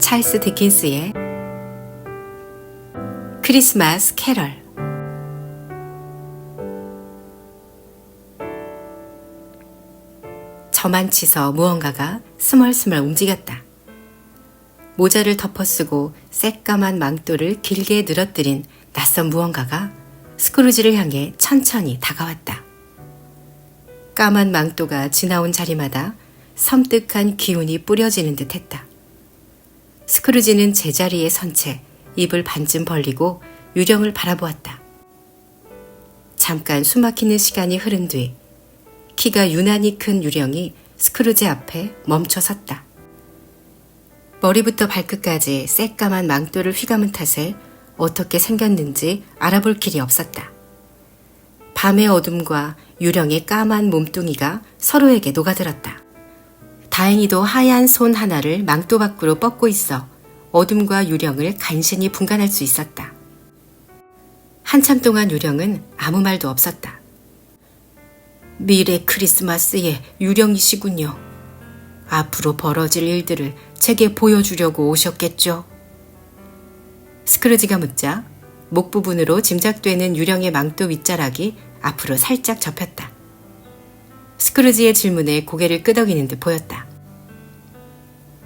찰스 디킨스의 크리스마스 캐럴. 저만치서 무언가가 스멀스멀 움직였다. 모자를 덮어쓰고 새까만 망토를 길게 늘어뜨린 낯선 무언가가 스크루지를 향해 천천히 다가왔다. 까만 망토가 지나온 자리마다 섬뜩한 기운이 뿌려지는 듯 했다. 스크루지는 제자리에 선 채 입을 반쯤 벌리고 유령을 바라보았다. 잠깐 숨막히는 시간이 흐른 뒤 키가 유난히 큰 유령이 스크루지 앞에 멈춰 섰다. 머리부터 발끝까지 새까만 망토를 휘감은 탓에 어떻게 생겼는지 알아볼 길이 없었다. 밤의 어둠과 유령의 까만 몸뚱이가 서로에게 녹아들었다. 다행히도 하얀 손 하나를 망토 밖으로 뻗고 있어 어둠과 유령을 간신히 분간할 수 있었다. 한참 동안 유령은 아무 말도 없었다. 미래 크리스마스의 유령이시군요. 앞으로 벌어질 일들을 제게 보여주려고 오셨겠죠? 스크루지가 묻자 목 부분으로 짐작되는 유령의 망토 윗자락이 앞으로 살짝 접혔다. 스크루지의 질문에 고개를 끄덕이는 듯 보였다.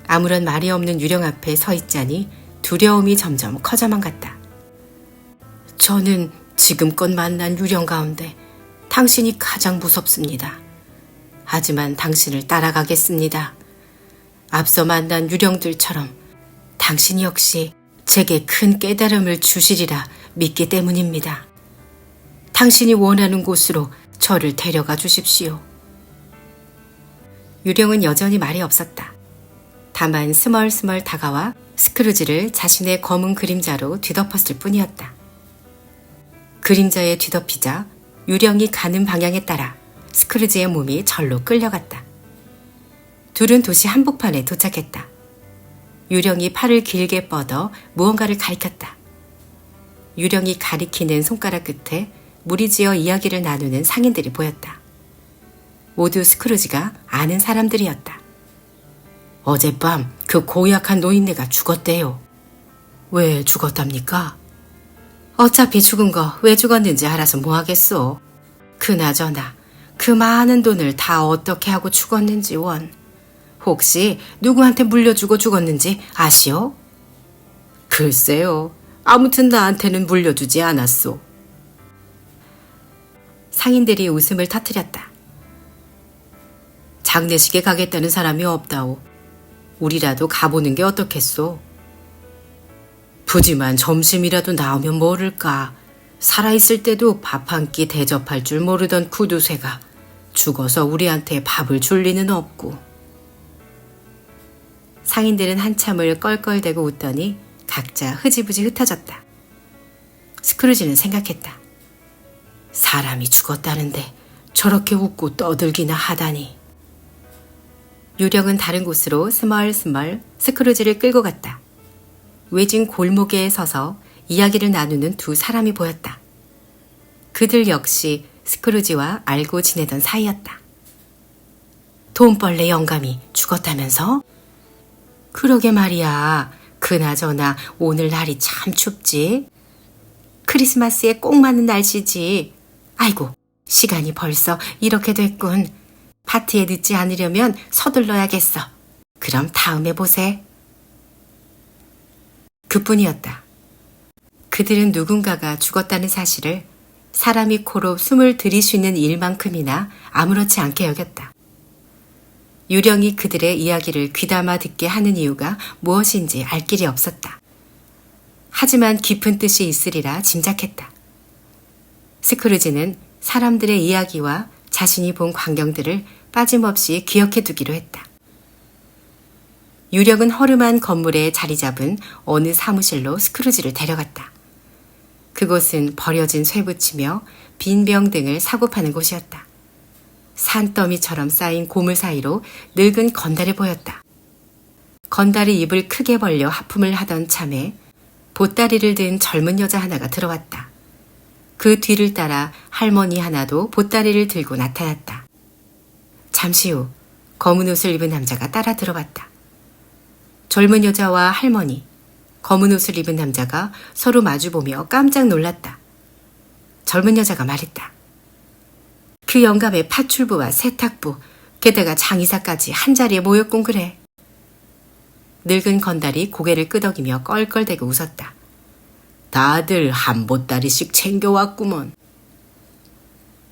아무런 말이 없는 유령 앞에 서 있자니 두려움이 점점 커져만 갔다. 저는 지금껏 만난 유령 가운데 당신이 가장 무섭습니다. 하지만 당신을 따라가겠습니다. 앞서 만난 유령들처럼 당신 역시 제게 큰 깨달음을 주시리라 믿기 때문입니다. 당신이 원하는 곳으로 저를 데려가 주십시오. 유령은 여전히 말이 없었다. 다만 스멀스멀 다가와 스크루지를 자신의 검은 그림자로 뒤덮었을 뿐이었다. 그림자에 뒤덮이자 유령이 가는 방향에 따라 스크루지의 몸이 절로 끌려갔다. 둘은 도시 한복판에 도착했다. 유령이 팔을 길게 뻗어 무언가를 가리켰다. 유령이 가리키는 손가락 끝에 무리지어 이야기를 나누는 상인들이 보였다. 모두 스크루지가 아는 사람들이었다. 어젯밤 그 고약한 노인네가 죽었대요. 왜 죽었답니까? 어차피 죽은 거 왜 죽었는지 알아서 뭐하겠소. 그나저나 그 많은 돈을 다 어떻게 하고 죽었는지 원. 혹시 누구한테 물려주고 죽었는지 아시오? 글쎄요. 아무튼 나한테는 물려주지 않았소. 상인들이 웃음을 터뜨렸다. 장례식에 가겠다는 사람이 없다오. 우리라도 가보는 게 어떻겠소? 부지만 점심이라도 나오면 모를까. 살아있을 때도 밥 한 끼 대접할 줄 모르던 구두쇠가 죽어서 우리한테 밥을 줄 리는 없고. 상인들은 한참을 껄껄대고 웃더니 각자 흐지부지 흩어졌다. 스크루지는 생각했다. 사람이 죽었다는데 저렇게 웃고 떠들기나 하다니. 유령은 다른 곳으로 스멀스멀 스크루지를 끌고 갔다. 외진 골목에 서서 이야기를 나누는 두 사람이 보였다. 그들 역시 스크루지와 알고 지내던 사이였다. 돈벌레 영감이 죽었다면서? 그러게 말이야. 그나저나 오늘 날이 참 춥지. 크리스마스에 꼭 맞는 날씨지. 아이고, 시간이 벌써 이렇게 됐군. 파티에 늦지 않으려면 서둘러야겠어. 그럼 다음에 보세. 그뿐이었다. 그들은 누군가가 죽었다는 사실을 사람이 코로 숨을 들이쉬는 일만큼이나 아무렇지 않게 여겼다. 유령이 그들의 이야기를 귀담아 듣게 하는 이유가 무엇인지 알 길이 없었다. 하지만 깊은 뜻이 있으리라 짐작했다. 스크루지는 사람들의 이야기와 자신이 본 광경들을 빠짐없이 기억해 두기로 했다. 유령은 허름한 건물에 자리 잡은 어느 사무실로 스크루지를 데려갔다. 그곳은 버려진 쇠붙이며 빈 병 등을 사고 파는 곳이었다. 산더미처럼 쌓인 고물 사이로 늙은 건달이 보였다. 건달이 입을 크게 벌려 하품을 하던 참에 보따리를 든 젊은 여자 하나가 들어왔다. 그 뒤를 따라 할머니 하나도 보따리를 들고 나타났다. 잠시 후 검은 옷을 입은 남자가 따라 들어왔다. 젊은 여자와 할머니, 검은 옷을 입은 남자가 서로 마주보며 깜짝 놀랐다. 젊은 여자가 말했다. 그 영감의 파출부와 세탁부, 게다가 장의사까지 한자리에 모였군 그래. 늙은 건달이 고개를 끄덕이며 껄껄대고 웃었다. 다들 한 보따리씩 챙겨왔구먼.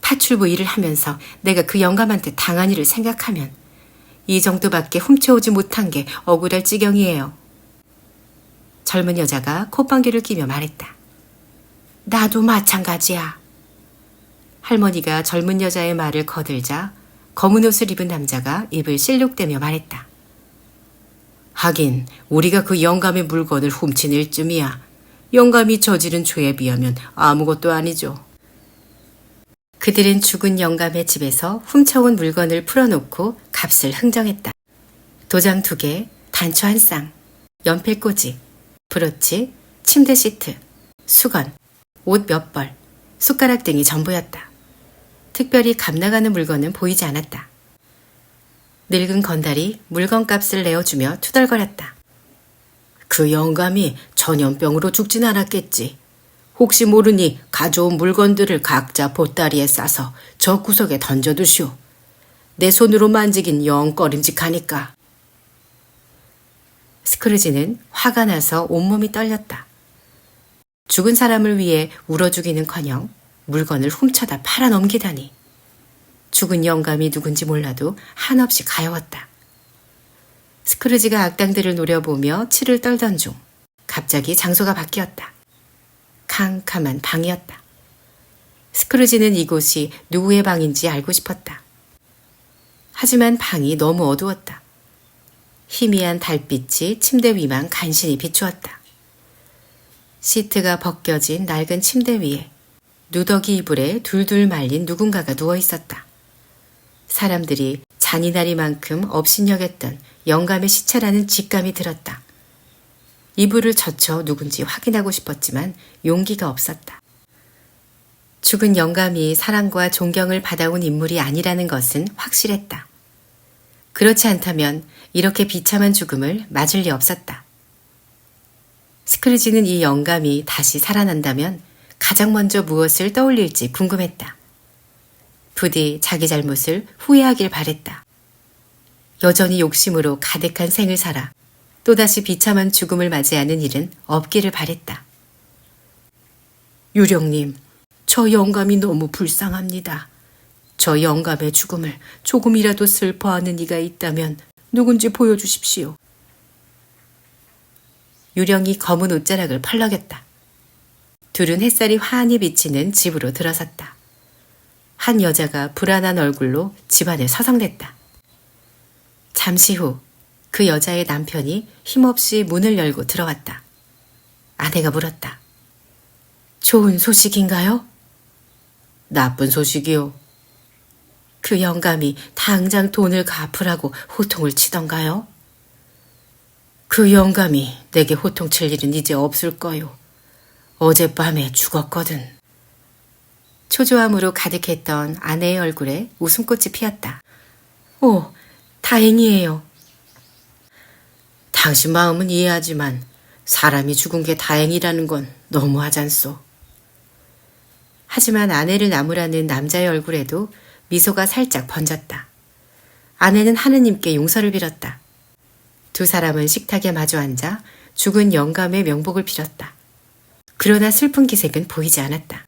파출부 일을 하면서 내가 그 영감한테 당한 일을 생각하면 이 정도밖에 훔쳐오지 못한 게 억울할 지경이에요. 젊은 여자가 콧방귀를 끼며 말했다. 나도 마찬가지야. 할머니가 젊은 여자의 말을 거들자 검은 옷을 입은 남자가 입을 실룩대며 말했다. 하긴 우리가 그 영감의 물건을 훔친 일쯤이야. 영감이 저지른 죄에 비하면 아무것도 아니죠. 그들은 죽은 영감의 집에서 훔쳐온 물건을 풀어놓고 값을 흥정했다. 도장 2개, 단추 1쌍, 연필꽂이, 브로치, 침대 시트, 수건, 옷 몇 벌, 숟가락 등이 전부였다. 특별히 값나가는 물건은 보이지 않았다. 늙은 건달이 물건값을 내어주며 투덜거렸다. 그 영감이 전염병으로 죽진 않았겠지. 혹시 모르니 가져온 물건들을 각자 보따리에 싸서 저 구석에 던져두시오. 내 손으로 만지긴 영 꺼림직하니까. 스크루지는 화가 나서 온몸이 떨렸다. 죽은 사람을 위해 울어주기는커녕 물건을 훔쳐다 팔아넘기다니. 죽은 영감이 누군지 몰라도 한없이 가여웠다. 스크루지가 악당들을 노려보며 치를 떨던 중 갑자기 장소가 바뀌었다. 캄캄한 방이었다. 스크루지는 이곳이 누구의 방인지 알고 싶었다. 하지만 방이 너무 어두웠다. 희미한 달빛이 침대 위만 간신히 비추었다. 시트가 벗겨진 낡은 침대 위에 누더기 이불에 둘둘 말린 누군가가 누워 있었다. 사람들이 잔인하리만큼 업신여겼던 영감의 시체라는 직감이 들었다. 이불을 젖혀 누군지 확인하고 싶었지만 용기가 없었다. 죽은 영감이 사랑과 존경을 받아온 인물이 아니라는 것은 확실했다. 그렇지 않다면 이렇게 비참한 죽음을 맞을 리 없었다. 스크루지는 이 영감이 다시 살아난다면 가장 먼저 무엇을 떠올릴지 궁금했다. 부디 자기 잘못을 후회하길 바랬다. 여전히 욕심으로 가득한 생을 살아 또다시 비참한 죽음을 맞이하는 일은 없기를 바랬다. 유령님, 저 영감이 너무 불쌍합니다. 저 영감의 죽음을 조금이라도 슬퍼하는 이가 있다면 누군지 보여주십시오. 유령이 검은 옷자락을 펄럭였다. 둘은 햇살이 환히 비치는 집으로 들어섰다. 한 여자가 불안한 얼굴로 집안에 서성댔다. 잠시 후 그 여자의 남편이 힘없이 문을 열고 들어왔다. 아내가 물었다. 좋은 소식인가요? 나쁜 소식이요. 그 영감이 당장 돈을 갚으라고 호통을 치던가요? 그 영감이 내게 호통칠 일은 이제 없을 거요. 어젯밤에 죽었거든. 초조함으로 가득했던 아내의 얼굴에 웃음꽃이 피었다. 오, 다행이에요. 당신 마음은 이해하지만 사람이 죽은 게 다행이라는 건 너무하잖소. 하지만 아내를 나무라는 남자의 얼굴에도 미소가 살짝 번졌다. 아내는 하느님께 용서를 빌었다. 두 사람은 식탁에 마주 앉아 죽은 영감의 명복을 빌었다. 그러나 슬픈 기색은 보이지 않았다.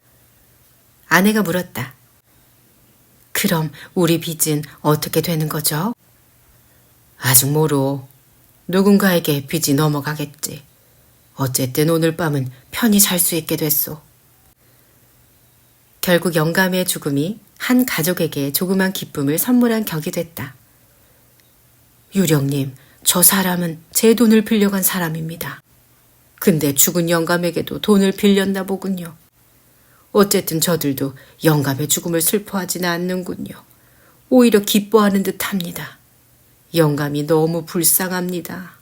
아내가 물었다. 그럼 우리 빚은 어떻게 되는 거죠? 아직 모르오. 누군가에게 빚이 넘어가겠지. 어쨌든 오늘 밤은 편히 잘 수 있게 됐소. 결국 영감의 죽음이 한 가족에게 조그만 기쁨을 선물한 격이 됐다. 유령님, 저 사람은 제 돈을 빌려간 사람입니다. 근데 죽은 영감에게도 돈을 빌렸나 보군요. 어쨌든 저들도 영감의 죽음을 슬퍼하지는 않는군요. 오히려 기뻐하는 듯합니다. 영감이 너무 불쌍합니다.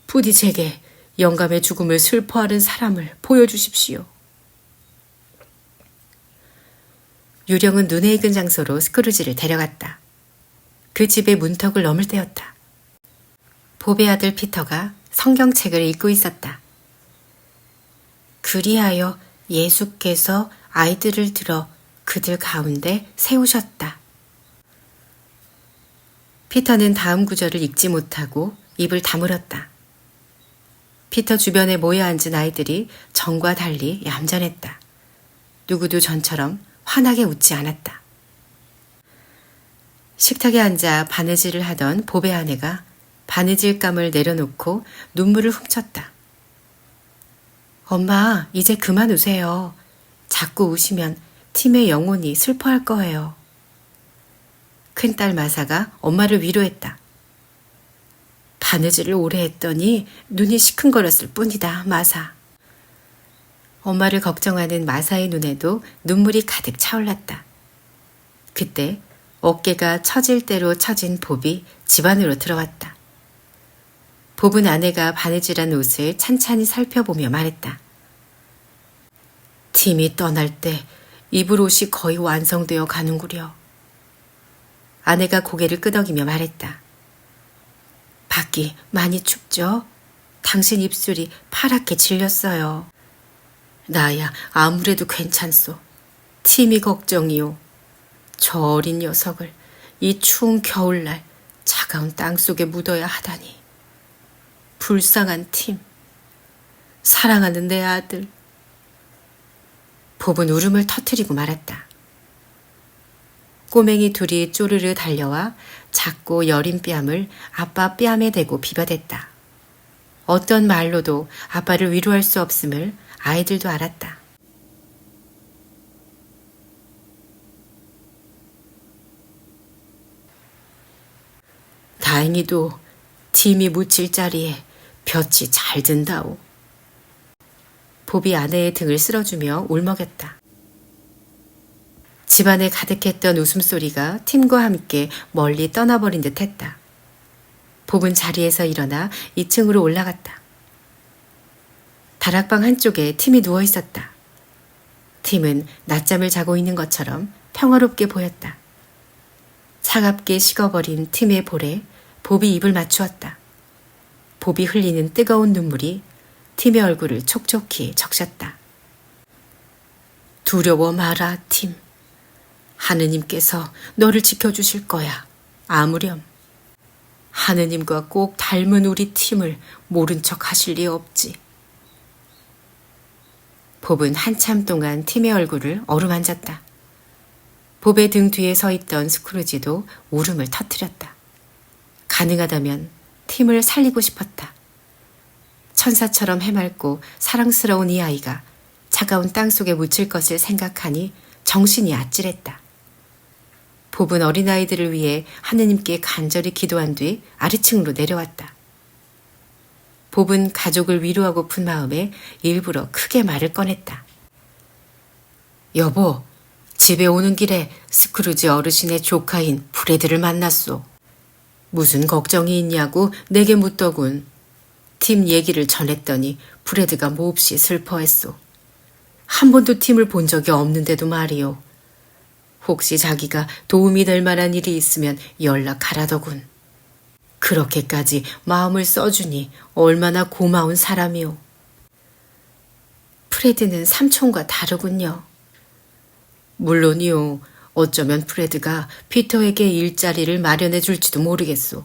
부디 제게 영감의 죽음을 슬퍼하는 사람을 보여주십시오. 유령은 눈에 익은 장소로 스크루지를 데려갔다. 그 집의 문턱을 넘을 때였다. 봅의 아들 피터가 성경책을 읽고 있었다. 그리하여 예수께서 아이들을 들어 그들 가운데 세우셨다. 피터는 다음 구절을 읽지 못하고 입을 다물었다. 피터 주변에 모여 앉은 아이들이 전과 달리 얌전했다. 누구도 전처럼 환하게 웃지 않았다. 식탁에 앉아 바느질을 하던 봅의 아내가 바느질감을 내려놓고 눈물을 훔쳤다. 엄마, 이제 그만 우세요. 자꾸 우시면 팀의 영혼이 슬퍼할 거예요. 큰딸 마사가 엄마를 위로했다. 바느질을 오래 했더니 눈이 시큰거렸을 뿐이다, 마사. 엄마를 걱정하는 마사의 눈에도 눈물이 가득 차올랐다. 그때 어깨가 처질 대로 처진 봅이 집 안으로 들어왔다. 봅은 아내가 바느질한 옷을 찬찬히 살펴보며 말했다. 팀이 떠날 때 입을 옷이 거의 완성되어 가는구려. 아내가 고개를 끄덕이며 말했다. 밖이 많이 춥죠? 당신 입술이 파랗게 질렸어요. 나야 아무래도 괜찮소. 팀이 걱정이요. 저 어린 녀석을 이 추운 겨울날 차가운 땅속에 묻어야 하다니. 불쌍한 팀. 사랑하는 내 아들. 봅은 울음을 터뜨리고 말았다. 꼬맹이 둘이 쪼르르 달려와 작고 여린 뺨을 아빠 뺨에 대고 비벼댔다. 어떤 말로도 아빠를 위로할 수 없음을 아이들도 알았다. 다행히도 팀이 묻힐 자리에 볕이 잘 든다오. 봅이 아내의 등을 쓸어주며 울먹였다. 집안에 가득했던 웃음소리가 팀과 함께 멀리 떠나버린 듯 했다. 봅은 자리에서 일어나 2층으로 올라갔다. 다락방 한쪽에 팀이 누워 있었다. 팀은 낮잠을 자고 있는 것처럼 평화롭게 보였다. 차갑게 식어버린 팀의 볼에 봅이 입을 맞추었다. 봅이 흘리는 뜨거운 눈물이 팀의 얼굴을 촉촉히 적셨다. 두려워 마라, 팀. 하느님께서 너를 지켜주실 거야. 아무렴. 하느님과 꼭 닮은 우리 팀을 모른 척 하실 리 없지. 봅은 한참 동안 팀의 얼굴을 어루만졌다. 봅의 등 뒤에 서 있던 스크루지도 울음을 터뜨렸다. 가능하다면 팀을 살리고 싶었다. 천사처럼 해맑고 사랑스러운 이 아이가 차가운 땅 속에 묻힐 것을 생각하니 정신이 아찔했다. 봅은 어린아이들을 위해 하느님께 간절히 기도한 뒤 아래층으로 내려왔다. 봅은 가족을 위로하고픈 마음에 일부러 크게 말을 꺼냈다. 여보, 집에 오는 길에 스크루지 어르신의 조카인 프레드를 만났소. 무슨 걱정이 있냐고 내게 묻더군. 팀 얘기를 전했더니 프레드가 몹시 슬퍼했소. 한 번도 팀을 본 적이 없는데도 말이오. 혹시 자기가 도움이 될 만한 일이 있으면 연락하라더군. 그렇게까지 마음을 써주니 얼마나 고마운 사람이오. 프레드는 삼촌과 다르군요. 물론이요. 어쩌면 프레드가 피터에게 일자리를 마련해 줄지도 모르겠소.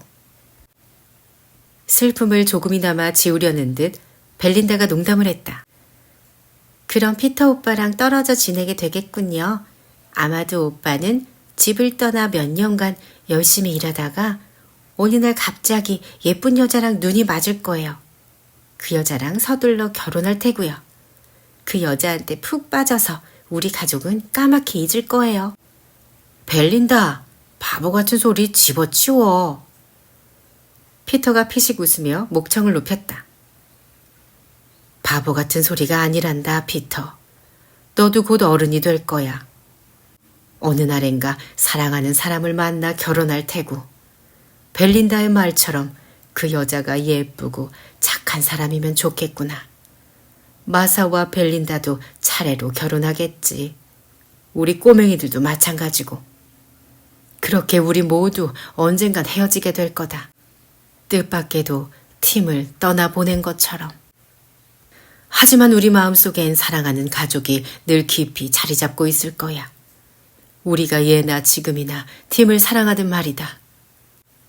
슬픔을 조금이나마 지우려는 듯 벨린다가 농담을 했다. 그럼 피터 오빠랑 떨어져 지내게 되겠군요. 아마도 오빠는 집을 떠나 몇 년간 열심히 일하다가 어느 날 갑자기 예쁜 여자랑 눈이 맞을 거예요. 그 여자랑 서둘러 결혼할 테고요. 그 여자한테 푹 빠져서 우리 가족은 까맣게 잊을 거예요. 벨린다, 바보 같은 소리 집어치워. 피터가 피식 웃으며 목청을 높였다. 바보 같은 소리가 아니란다, 피터. 너도 곧 어른이 될 거야. 어느 날엔가 사랑하는 사람을 만나 결혼할 테고 벨린다의 말처럼 그 여자가 예쁘고 착한 사람이면 좋겠구나. 마사와 벨린다도 차례로 결혼하겠지. 우리 꼬맹이들도 마찬가지고. 그렇게 우리 모두 언젠간 헤어지게 될 거다. 뜻밖에도 팀을 떠나보낸 것처럼. 하지만 우리 마음속엔 사랑하는 가족이 늘 깊이 자리 잡고 있을 거야. 우리가 예나 지금이나 팀을 사랑하든 말이다.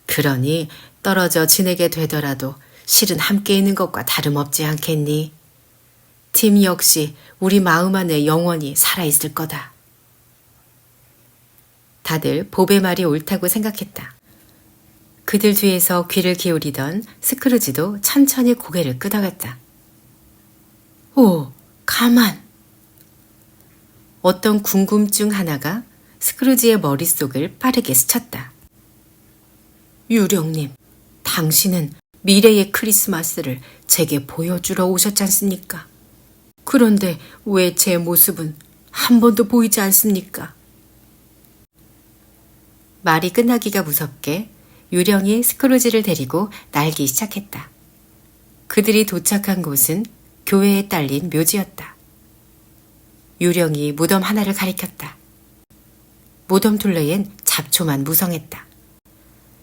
그러니 떨어져 지내게 되더라도 실은 함께 있는 것과 다름없지 않겠니? 팀 역시 우리 마음 안에 영원히 살아있을 거다. 다들 봅의 말이 옳다고 생각했다. 그들 뒤에서 귀를 기울이던 스크루지도 천천히 고개를 끄덕였다. 오, 가만! 어떤 궁금증 하나가 스크루지의 머릿속을 빠르게 스쳤다. 유령님, 당신은 미래의 크리스마스를 제게 보여주러 오셨지 않습니까? 그런데 왜 제 모습은 한 번도 보이지 않습니까? 말이 끝나기가 무섭게 유령이 스크루지를 데리고 날기 시작했다. 그들이 도착한 곳은 교회에 딸린 묘지였다. 유령이 무덤 하나를 가리켰다. 무덤 둘레엔 잡초만 무성했다.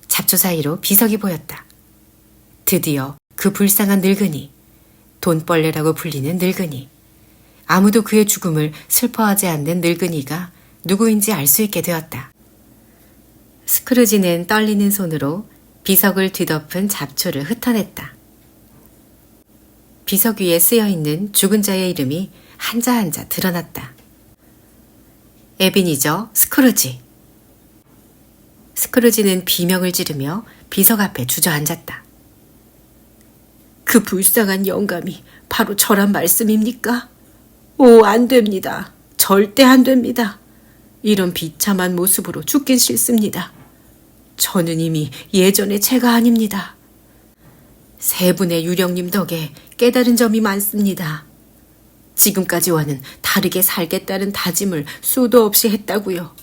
잡초 사이로 비석이 보였다. 드디어 그 불쌍한 늙은이, 돈벌레라고 불리는 늙은이, 아무도 그의 죽음을 슬퍼하지 않는 늙은이가 누구인지 알 수 있게 되었다. 스크루지는 떨리는 손으로 비석을 뒤덮은 잡초를 흩어냈다. 비석 위에 쓰여있는 죽은 자의 이름이 한자 한자 드러났다. 에비니저 스크루지. 스크루지는 비명을 지르며 비석 앞에 주저앉았다. 그 불쌍한 영감이 바로 저란 말씀입니까? 오, 안 됩니다. 절대 안 됩니다. 이런 비참한 모습으로 죽긴 싫습니다. 저는 이미 예전의 제가 아닙니다. 세 분의 유령님 덕에 깨달은 점이 많습니다. 지금까지와는 다르게 살겠다는 다짐을 수도 없이 했다고요.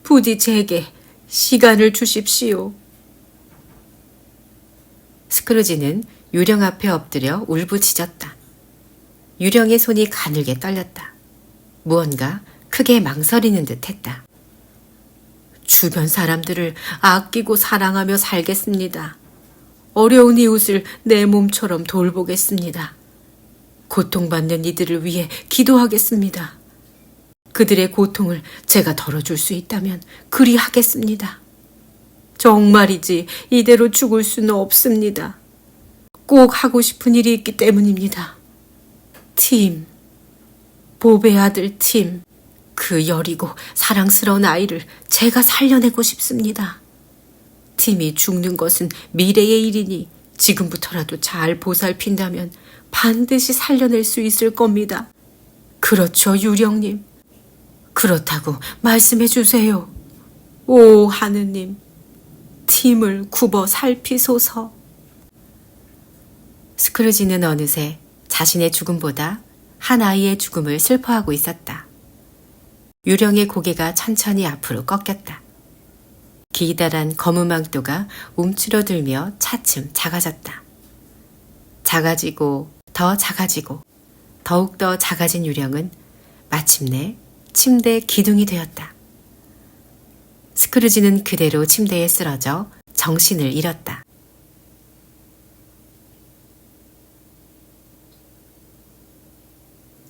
부디 제게 시간을 주십시오. 스크루지는 유령 앞에 엎드려 울부짖었다. 유령의 손이 가늘게 떨렸다. 무언가 크게 망설이는 듯 했다. 주변 사람들을 아끼고 사랑하며 살겠습니다. 어려운 이웃을 내 몸처럼 돌보겠습니다. 고통받는 이들을 위해 기도하겠습니다. 그들의 고통을 제가 덜어줄 수 있다면 그리 하겠습니다. 정말이지 이대로 죽을 수는 없습니다. 꼭 하고 싶은 일이 있기 때문입니다. 팀, 봅의 아들 팀, 그 여리고 사랑스러운 아이를 제가 살려내고 싶습니다. 팀이 죽는 것은 미래의 일이니 지금부터라도 잘 보살핀다면 반드시 살려낼 수 있을 겁니다. 그렇죠, 유령님. 그렇다고 말씀해 주세요. 오, 하느님. 팀을 굽어 살피소서. 스크루지는 어느새 자신의 죽음보다 한 아이의 죽음을 슬퍼하고 있었다. 유령의 고개가 천천히 앞으로 꺾였다. 기다란 검은 망토가 움츠러들며 차츰 작아졌다. 작아지고 더 작아지고 더욱더 작아진 유령은 마침내 침대 기둥이 되었다. 스크루지는 그대로 침대에 쓰러져 정신을 잃었다.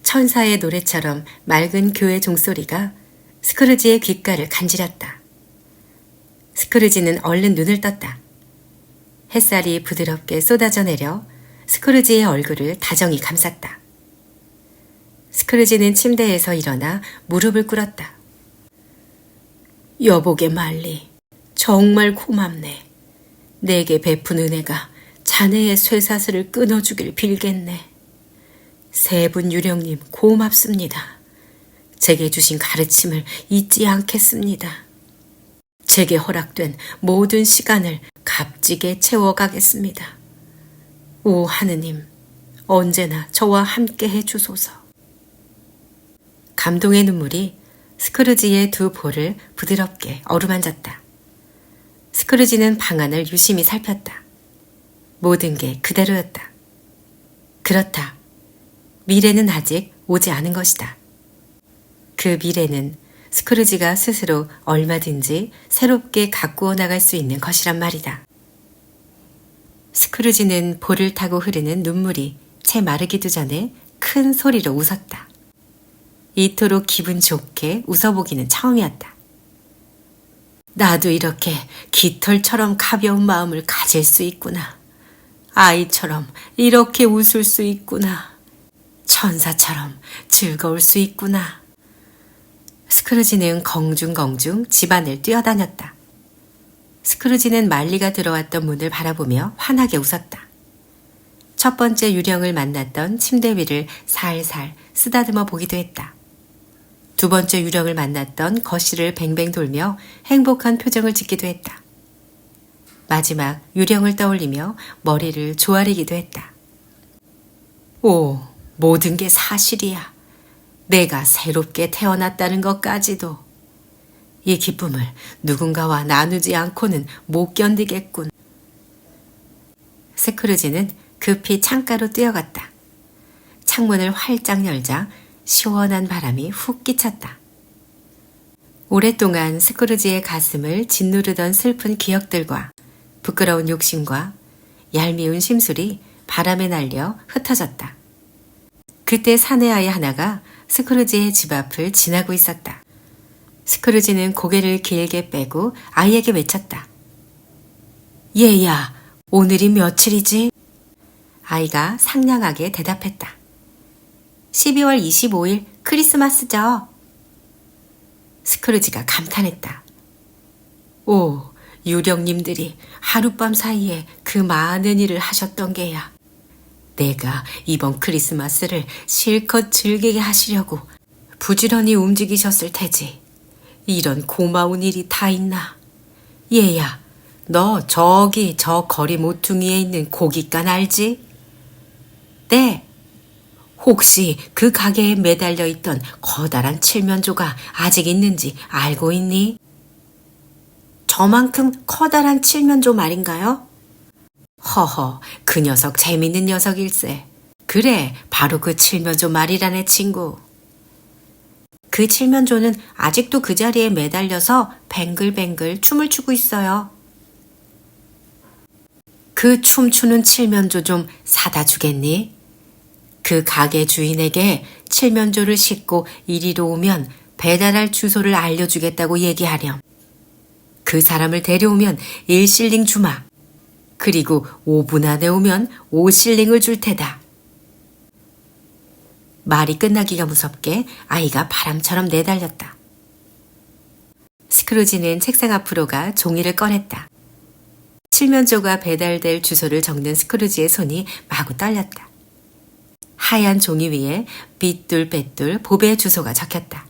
천사의 노래처럼 맑은 교회 종소리가 스크루지의 귓가를 간지렸다. 스크루지는 얼른 눈을 떴다. 햇살이 부드럽게 쏟아져 내려 스크루지의 얼굴을 다정히 감쌌다. 스크루지는 침대에서 일어나 무릎을 꿇었다. 여보게 말리, 정말 고맙네. 내게 베푼 은혜가 자네의 쇠사슬을 끊어주길 빌겠네. 세 분 유령님 고맙습니다. 제게 주신 가르침을 잊지 않겠습니다. 제게 허락된 모든 시간을 값지게 채워가겠습니다. 오 하느님, 언제나 저와 함께 해주소서. 감동의 눈물이 스크루지의 두 볼을 부드럽게 어루만졌다. 스크루지는 방안을 유심히 살폈다. 모든 게 그대로였다. 그렇다. 미래는 아직 오지 않은 것이다. 그 미래는 스크루지가 스스로 얼마든지 새롭게 가꾸어 나갈 수 있는 것이란 말이다. 스크루지는 볼을 타고 흐르는 눈물이 채 마르기도 전에 큰 소리로 웃었다. 이토록 기분 좋게 웃어보기는 처음이었다. 나도 이렇게 깃털처럼 가벼운 마음을 가질 수 있구나. 아이처럼 이렇게 웃을 수 있구나. 천사처럼 즐거울 수 있구나. 스크루지는 공중공중 집안을 뛰어다녔다. 스크루지는 말리가 들어왔던 문을 바라보며 환하게 웃었다. 첫 번째 유령을 만났던 침대 위를 살살 쓰다듬어 보기도 했다. 두 번째 유령을 만났던 거실을 뱅뱅 돌며 행복한 표정을 짓기도 했다. 마지막 유령을 떠올리며 머리를 조아리기도 했다. 오, 모든 게 사실이야. 내가 새롭게 태어났다는 것까지도. 이 기쁨을 누군가와 나누지 않고는 못 견디겠군. 스크루지는 급히 창가로 뛰어갔다. 창문을 활짝 열자 시원한 바람이 훅 끼쳤다. 오랫동안 스크루지의 가슴을 짓누르던 슬픈 기억들과 부끄러운 욕심과 얄미운 심술이 바람에 날려 흩어졌다. 그때 사내아이 하나가 스크루지의 집 앞을 지나고 있었다. 스크루지는 고개를 길게 빼고 아이에게 외쳤다. 얘야, 오늘이 며칠이지? 아이가 상냥하게 대답했다. 12월 25일 크리스마스죠. 스크루지가 감탄했다. 오, 유령님들이 하룻밤 사이에 그 많은 일을 하셨던 게야. 내가 이번 크리스마스를 실컷 즐기게 하시려고 부지런히 움직이셨을 테지. 이런 고마운 일이 다 있나. 얘야, 너 저기 저 거리 모퉁이에 있는 고깃간 알지? 네. 혹시 그 가게에 매달려 있던 커다란 칠면조가 아직 있는지 알고 있니? 저만큼 커다란 칠면조 말인가요? 허허, 그 녀석 재밌는 녀석일세. 그래, 바로 그 칠면조 말이라네 친구. 그 칠면조는 아직도 그 자리에 매달려서 뱅글뱅글 춤을 추고 있어요. 그 춤추는 칠면조 좀 사다 주겠니? 그 가게 주인에게 칠면조를 싣고 이리로 오면 배달할 주소를 알려주겠다고 얘기하렴. 그 사람을 데려오면 1실링 주마. 그리고 5분 안에 오면 5실링을 줄 테다. 말이 끝나기가 무섭게 아이가 바람처럼 내달렸다. 스크루지는 책상 앞으로 가 종이를 꺼냈다. 칠면조가 배달될 주소를 적는 스크루지의 손이 마구 떨렸다. 하얀 종이 위에 삐뚤빼뚤 봅의 주소가 적혔다.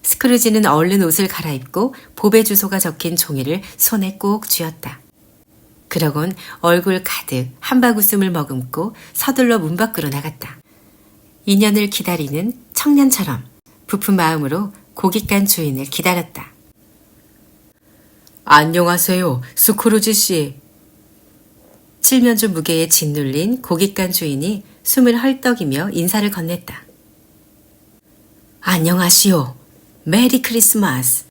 스크루지는 얼른 옷을 갈아입고 봅의 주소가 적힌 종이를 손에 꼭 쥐었다. 그러곤 얼굴 가득 한바구음을 머금고 서둘러 문 밖으로 나갔다. 인연을 기다리는 청년처럼 부푼 마음으로 고깃간 주인을 기다렸다. 안녕하세요, 스크루지 씨. 칠면조 무게에 짓눌린 고깃간 주인이 숨을 헐떡이며 인사를 건넸다. 안녕하시오. 메리 크리스마스.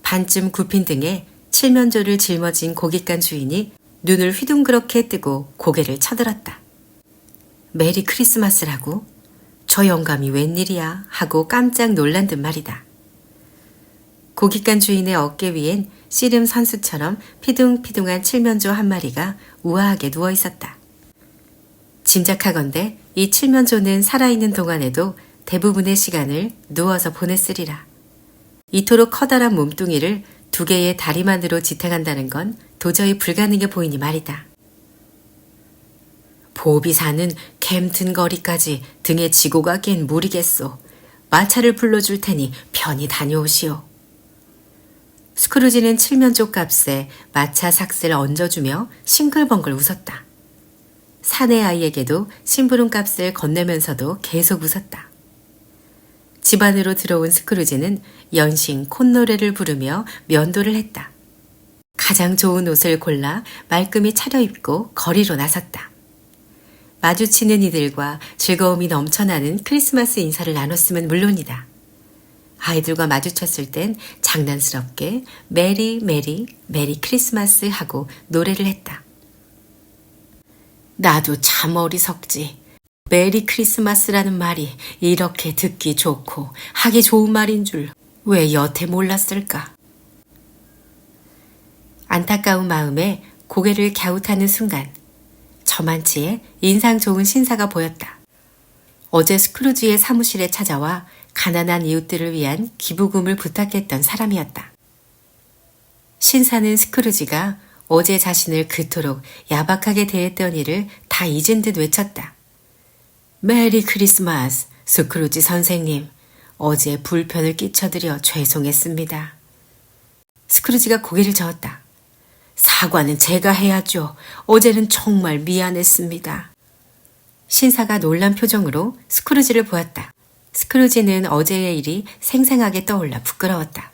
반쯤 굽힌 등에 칠면조를 짊어진 고깃간 주인이 눈을 휘둥그렇게 뜨고 고개를 쳐들었다. 메리 크리스마스라고? 저 영감이 웬일이야 하고 깜짝 놀란 듯 말이다. 고깃간 주인의 어깨 위엔 씨름 선수처럼 피둥피둥한 칠면조 한 마리가 우아하게 누워 있었다. 짐작하건대 이 칠면조는 살아있는 동안에도 대부분의 시간을 누워서 보냈으리라. 이토록 커다란 몸뚱이를 2개의 다리만으로 지탱한다는 건 도저히 불가능해 보이니 말이다. 보비 사는 갬튼 거리까지 등에 지고 가기엔 무리겠소. 마차를 불러줄 테니 편히 다녀오시오. 스크루지는 칠면조 값에 마차 삭스를 얹어주며 싱글벙글 웃었다. 사내 아이에게도 심부름 값을 건네면서도 계속 웃었다. 집 안으로 들어온 스크루지는 연신 콧노래를 부르며 면도를 했다. 가장 좋은 옷을 골라 말끔히 차려입고 거리로 나섰다. 마주치는 이들과 즐거움이 넘쳐나는 크리스마스 인사를 나눴으면 물론이다. 아이들과 마주쳤을 땐 장난스럽게 메리 메리 메리 크리스마스 하고 노래를 했다. 나도 참 어리석지. 메리 크리스마스라는 말이 이렇게 듣기 좋고 하기 좋은 말인 줄 왜 여태 몰랐을까? 안타까운 마음에 고개를 갸웃하는 순간 저만치에 인상 좋은 신사가 보였다. 어제 스크루지의 사무실에 찾아와 가난한 이웃들을 위한 기부금을 부탁했던 사람이었다. 신사는 스크루지가 어제 자신을 그토록 야박하게 대했던 일을 다 잊은 듯 외쳤다. 메리 크리스마스, 스크루지 선생님. 어제 불편을 끼쳐드려 죄송했습니다. 스크루지가 고개를 저었다. 사과는 제가 해야죠. 어제는 정말 미안했습니다. 신사가 놀란 표정으로 스크루지를 보았다. 스크루지는 어제의 일이 생생하게 떠올라 부끄러웠다.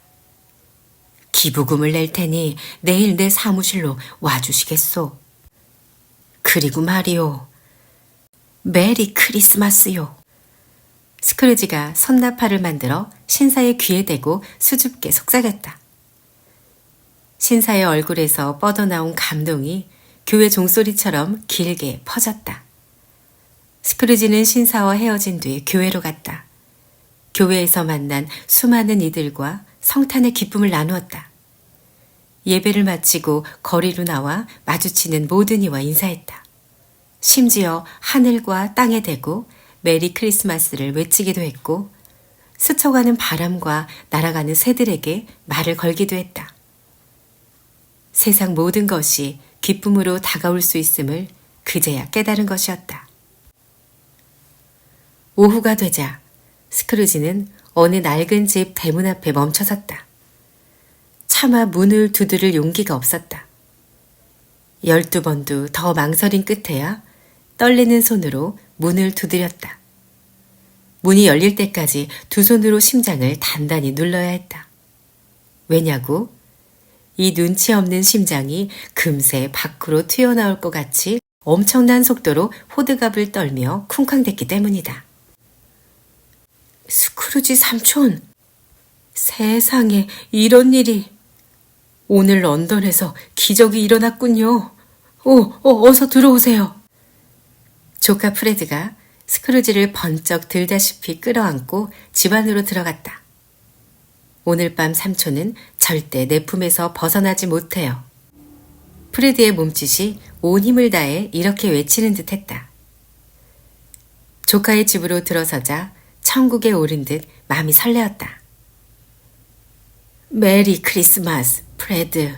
기부금을 낼 테니 내일 내 사무실로 와주시겠소? 그리고 말이오. 메리 크리스마스요. 스크루지가 선나파를 만들어 신사의 귀에 대고 수줍게 속삭였다. 신사의 얼굴에서 뻗어나온 감동이 교회 종소리처럼 길게 퍼졌다. 스크루지는 신사와 헤어진 뒤 교회로 갔다. 교회에서 만난 수많은 이들과 성탄의 기쁨을 나누었다. 예배를 마치고 거리로 나와 마주치는 모든 이와 인사했다. 심지어 하늘과 땅에 대고 메리 크리스마스를 외치기도 했고 스쳐가는 바람과 날아가는 새들에게 말을 걸기도 했다. 세상 모든 것이 기쁨으로 다가올 수 있음을 그제야 깨달은 것이었다. 오후가 되자 스크루지는 어느 낡은 집 대문 앞에 멈춰섰다. 차마 문을 두드릴 용기가 없었다. 12번도 더 망설인 끝에야 떨리는 손으로 문을 두드렸다. 문이 열릴 때까지 두 손으로 심장을 단단히 눌러야 했다. 왜냐고? 이 눈치 없는 심장이 금세 밖으로 튀어나올 것 같이 엄청난 속도로 호들갑을 떨며 쿵쾅댔기 때문이다. 스크루지 삼촌! 세상에 이런 일이! 오늘 런던에서 기적이 일어났군요. 어서 들어오세요. 조카 프레드가 스크루지를 번쩍 들다시피 끌어안고 집 안으로 들어갔다. 오늘 밤 삼촌은 절대 내 품에서 벗어나지 못해요. 프레드의 몸짓이 온 힘을 다해 이렇게 외치는 듯 했다. 조카의 집으로 들어서자 천국에 오른 듯 마음이 설레었다. 메리 크리스마스, 프레드.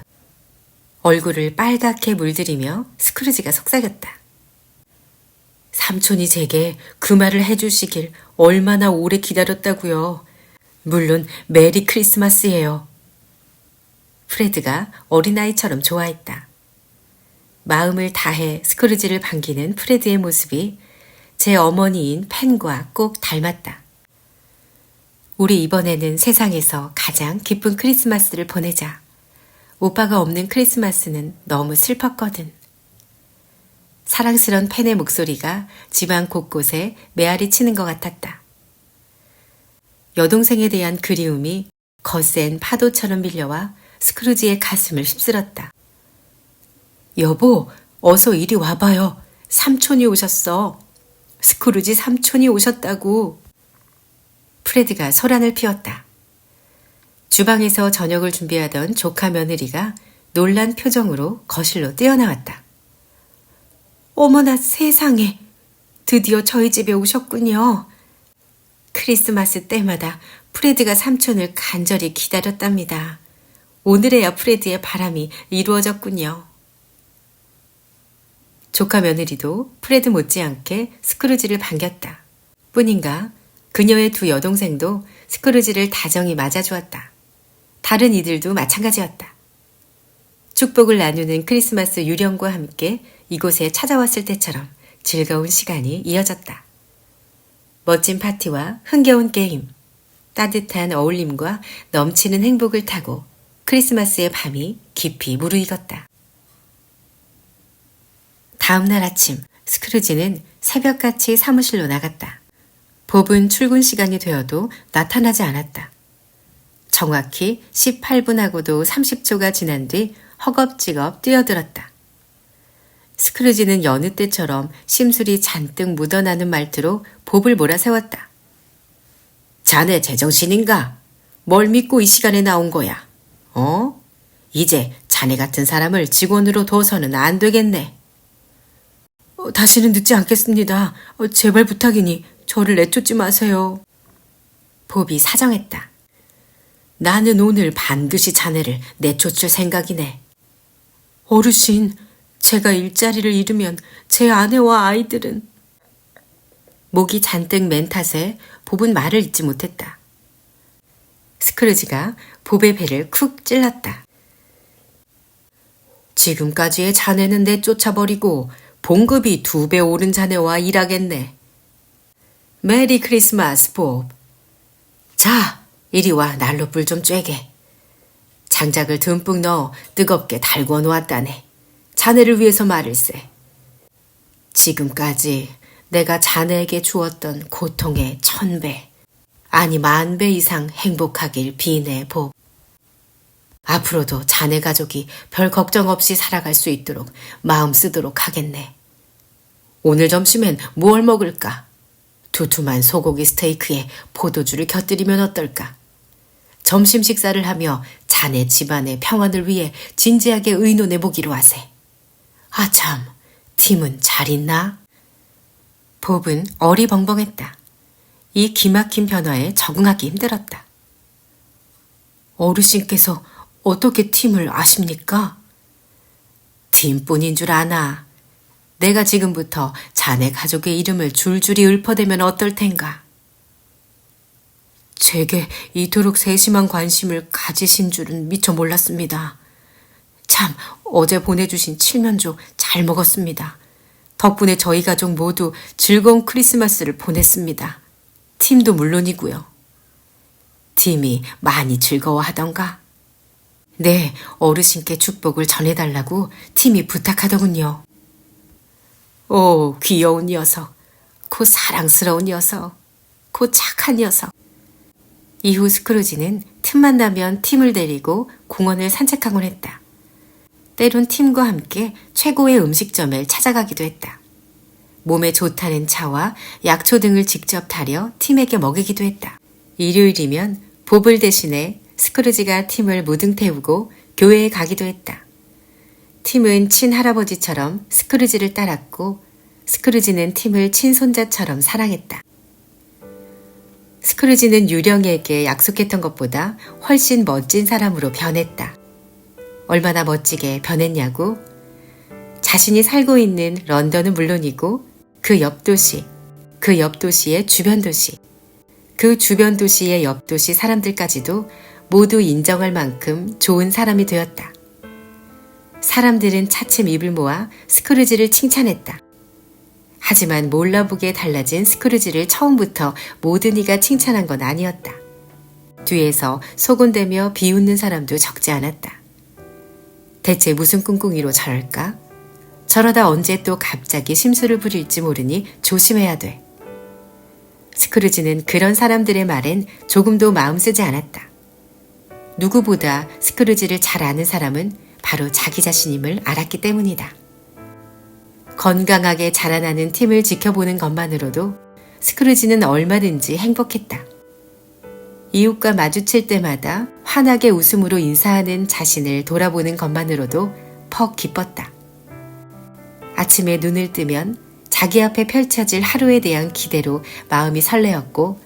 얼굴을 빨갛게 물들이며 스크루지가 속삭였다. 삼촌이 제게 그 말을 해주시길 얼마나 오래 기다렸다고요. 물론 메리 크리스마스예요. 프레드가 어린아이처럼 좋아했다. 마음을 다해 스크루지를 반기는 프레드의 모습이 제 어머니인 펜과 꼭 닮았다. 우리 이번에는 세상에서 가장 기쁜 크리스마스를 보내자. 오빠가 없는 크리스마스는 너무 슬펐거든. 사랑스런 펜의 목소리가 집안 곳곳에 메아리 치는 것 같았다. 여동생에 대한 그리움이 거센 파도처럼 밀려와 스크루지의 가슴을 휩쓸었다. 여보, 어서 이리 와봐요. 삼촌이 오셨어. 스크루지 삼촌이 오셨다고. 프레드가 소란을 피웠다. 주방에서 저녁을 준비하던 조카 며느리가 놀란 표정으로 거실로 뛰어나왔다. 어머나 세상에, 드디어 저희 집에 오셨군요. 크리스마스 때마다 프레드가 삼촌을 간절히 기다렸답니다. 오늘에야 프레드의 바람이 이루어졌군요. 조카 며느리도 프레드 못지않게 스크루지를 반겼다. 뿐인가 그녀의 두 여동생도 스크루지를 다정히 맞아주었다. 다른 이들도 마찬가지였다. 축복을 나누는 크리스마스 유령과 함께 이곳에 찾아왔을 때처럼 즐거운 시간이 이어졌다. 멋진 파티와 흥겨운 게임, 따뜻한 어울림과 넘치는 행복을 타고 크리스마스의 밤이 깊이 무르익었다. 다음 날 아침, 스크루지는 새벽같이 사무실로 나갔다. 법은 출근 시간이 되어도 나타나지 않았다. 정확히 18분하고도 30초가 지난 뒤 허겁지겁 뛰어들었다. 스크루지는 여느 때처럼 심술이 잔뜩 묻어나는 말투로 봅을 몰아세웠다. 자네 제정신인가? 뭘 믿고 이 시간에 나온 거야? 이제 자네 같은 사람을 직원으로 둬서는 안 되겠네. 다시는 늦지 않겠습니다. 제발 부탁이니 저를 내쫓지 마세요. 봅이 사정했다. 나는 오늘 반드시 자네를 내쫓을 생각이네. 어르신, 제가 일자리를 잃으면 제 아내와 아이들은... 목이 잔뜩 맨 탓에 봅은 말을 잇지 못했다. 스크루지가 봅의 배를 쿡 찔렀다. 지금까지의 자네는 내쫓아버리고 봉급이 2배 오른 자네와 일하겠네. 메리 크리스마스, 봅. 자, 이리 와 난로불 좀 쬐게. 장작을 듬뿍 넣어 뜨겁게 달궈 놓았다네. 자네를 위해서 말일세. 지금까지 내가 자네에게 주었던 고통의 1000배, 아니 10,000배 이상 행복하길 비네, 봅. 앞으로도 자네 가족이 별 걱정 없이 살아갈 수 있도록 마음 쓰도록 하겠네. 오늘 점심엔 무얼 먹을까? 두툼한 소고기 스테이크에 포도주를 곁들이면 어떨까? 점심 식사를 하며 자네 집안의 평안을 위해 진지하게 의논해 보기로 하세. 아참, 팀은 잘 있나? 봅은 어리벙벙했다. 이 기막힌 변화에 적응하기 힘들었다. 어르신께서 어떻게 팀을 아십니까? 팀뿐인 줄 아나. 내가 지금부터 자네 가족의 이름을 줄줄이 읊어대면 어떨 텐가? 제게 이토록 세심한 관심을 가지신 줄은 미처 몰랐습니다. 참, 어제 보내주신 칠면조 잘 먹었습니다. 덕분에 저희 가족 모두 즐거운 크리스마스를 보냈습니다. 팀도 물론이고요. 팀이 많이 즐거워하던가? 네, 어르신께 축복을 전해달라고 팀이 부탁하더군요. 오, 귀여운 녀석, 고 사랑스러운 녀석, 고 착한 녀석. 이후 스크루지는 틈만 나면 팀을 데리고 공원을 산책하곤 했다. 때론 팀과 함께 최고의 음식점을 찾아가기도 했다. 몸에 좋다는 차와 약초 등을 직접 타려 팀에게 먹이기도 했다. 일요일이면 봅을 대신해 스크루지가 팀을 무등 태우고 교회에 가기도 했다. 팀은 친할아버지처럼 스크루지를 따랐고 스크루지는 팀을 친손자처럼 사랑했다. 스크루지는 유령에게 약속했던 것보다 훨씬 멋진 사람으로 변했다. 얼마나 멋지게 변했냐고? 자신이 살고 있는 런던은 물론이고 그 옆 도시, 그 옆 도시의 주변 도시, 그 주변 도시의 옆 도시 사람들까지도 모두 인정할 만큼 좋은 사람이 되었다. 사람들은 차츰 입을 모아 스크루지를 칭찬했다. 하지만 몰라보게 달라진 스크루지를 처음부터 모든 이가 칭찬한 건 아니었다. 뒤에서 소곤대며 비웃는 사람도 적지 않았다. 대체 무슨 꿍꿍이로 저럴까? 저러다 언제 또 갑자기 심술을 부릴지 모르니 조심해야 돼. 스크루지는 그런 사람들의 말엔 조금도 마음 쓰지 않았다. 누구보다 스크루지를 잘 아는 사람은 바로 자기 자신임을 알았기 때문이다. 건강하게 자라나는 팀을 지켜보는 것만으로도 스크루지는 얼마든지 행복했다. 이웃과 마주칠 때마다 환하게 웃음으로 인사하는 자신을 돌아보는 것만으로도 퍽 기뻤다. 아침에 눈을 뜨면 자기 앞에 펼쳐질 하루에 대한 기대로 마음이 설레었고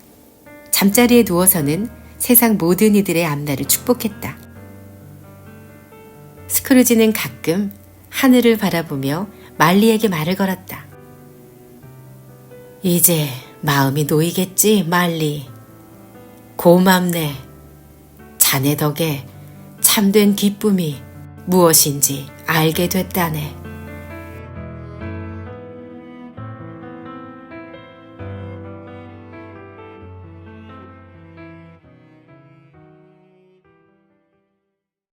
잠자리에 누워서는 세상 모든 이들의 앞날을 축복했다. 스크루지는 가끔 하늘을 바라보며 말리에게 말을 걸었다. 이제 마음이 놓이겠지, 말리. 고맙네. 자네 덕에 참된 기쁨이 무엇인지 알게 됐다네.